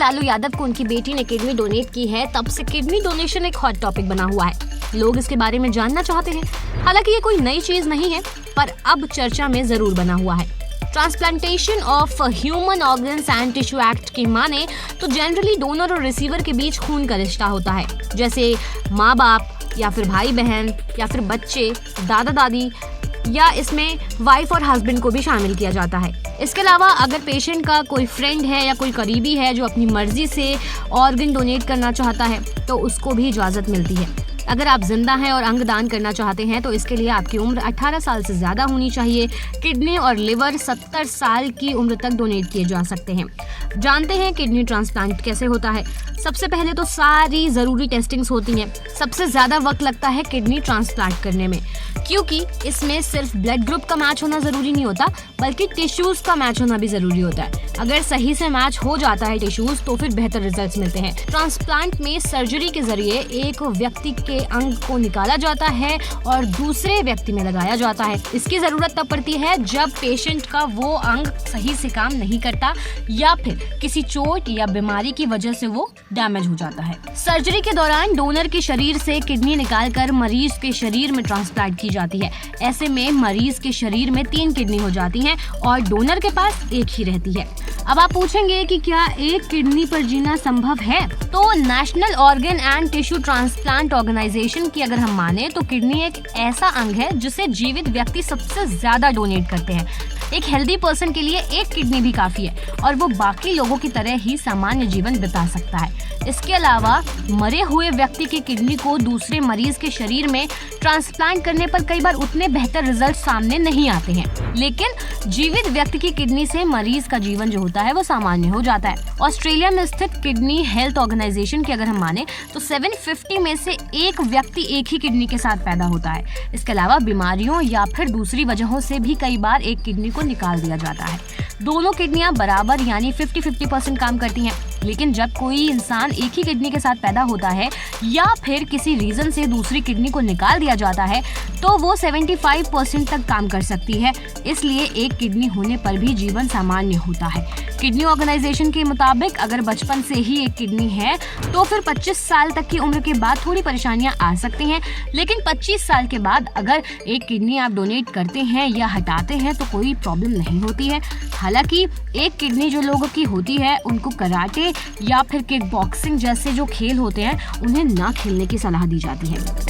लालू यादव को उनकी बेटी ने किडनी डोनेट की है, तब से किडनी डोनेशन एक हॉट टॉपिक बना हुआ है। लोग इसके बारे में जानना चाहते हैं। हालांकि ये कोई नई चीज नहीं है, पर अब चर्चा में जरूर बना हुआ है। Transplantation of human organs and tissue act की माने तो जनरली डोनर और रिसीवर के बीच खून का रिश्ता होता है, जैसे माँ बाप या फिर भाई बहन या फिर बच्चे, दादा दादी, या इसमें वाइफ और हस्बैंड को भी शामिल किया जाता है। इसके अलावा अगर पेशेंट का कोई फ्रेंड है या कोई करीबी है जो अपनी मर्जी से ऑर्गन डोनेट करना चाहता है तो उसको भी इजाज़त मिलती है। अगर आप जिंदा हैं और अंग दान करना चाहते हैं तो इसके लिए आपकी उम्र 18 साल से ज़्यादा होनी चाहिए। किडनी और लिवर 70 साल की उम्र तक डोनेट किए जा सकते हैं। जानते हैं किडनी ट्रांसप्लांट कैसे होता है। सबसे पहले तो सारी ज़रूरी टेस्टिंग्स होती हैं। सबसे ज़्यादा वक्त लगता है किडनी ट्रांसप्लांट करने में, क्योंकि इसमें सिर्फ ब्लड ग्रुप का मैच होना ज़रूरी नहीं होता, बल्कि टिश्यूज़ का मैच होना भी ज़रूरी होता है। अगर सही से मैच हो जाता है टिश्यूज़ तो फिर बेहतर रिजल्ट्स मिलते हैं। ट्रांसप्लांट में सर्जरी के जरिए एक व्यक्ति के अंग को निकाला जाता है और दूसरे व्यक्ति में लगाया जाता है। इसकी ज़रूरत तब पड़ती है जब पेशेंट का वो अंग सही से काम नहीं करता या फिर किसी चोट या बीमारी की वजह से वो डैमेज हो जाता है। सर्जरी के दौरान डोनर के शरीर से किडनी निकालकर मरीज के शरीर में ट्रांसप्लांट की जाती है। ऐसे में मरीज के शरीर में 3 किडनी हो जाती हैं और डोनर के पास एक ही रहती है। अब आप पूछेंगे कि क्या एक किडनी पर जीना संभव है? तो national organ and tissue transplant organisation की अगर हम माने तो किडनी एक ऐसा अंग है जिसे जीवित व्यक्ति सबसे ज्यादा डोनेट करते हैं। एक हेल्दी पर्सन के लिए एक किडनी भी काफी है और वो बाकी लोगों की तरह ही सामान्य जीवन बिता सकता है। इसके अलावा मरे हुए व्यक्ति की किडनी को दूसरे मरीज के शरीर में ट्रांसप्लांट करने पर कई बार उतने बेहतर रिजल्ट सामने नहीं आते हैं, लेकिन जीवित व्यक्ति की किडनी से मरीज का जीवन जो होता है वो सामान्य हो जाता है। ऑस्ट्रेलिया में स्थित किडनी हेल्थ ऑर्गेनाइजेशन की अगर हम माने तो 750 में से एक व्यक्ति एक ही किडनी के साथ पैदा होता है। इसके अलावा बीमारियों या फिर दूसरी वजहों से भी कई बार एक किडनी को निकाल दिया जाता है। दोनों किडनियां बराबर यानी 50-50% काम करती हैं, लेकिन जब कोई इंसान एक ही किडनी के साथ पैदा होता है या फिर किसी रीजन से दूसरी किडनी को निकाल दिया जाता है तो वो 75% तक काम कर सकती है। इसलिए एक किडनी होने पर भी जीवन सामान्य होता है। किडनी ऑर्गेनाइजेशन के मुताबिक अगर बचपन से ही एक किडनी है तो फिर 25 साल तक की उम्र के बाद थोड़ी परेशानियां आ सकती हैं, लेकिन 25 साल के बाद अगर एक किडनी आप डोनेट करते हैं या हटाते हैं तो कोई प्रॉब्लम नहीं होती है। हालांकि एक किडनी जो लोगों की होती है उनको कराटे या फिर किक बॉक्सिंग जैसे जो खेल होते हैं उन्हें ना खेलने की सलाह दी जाती है।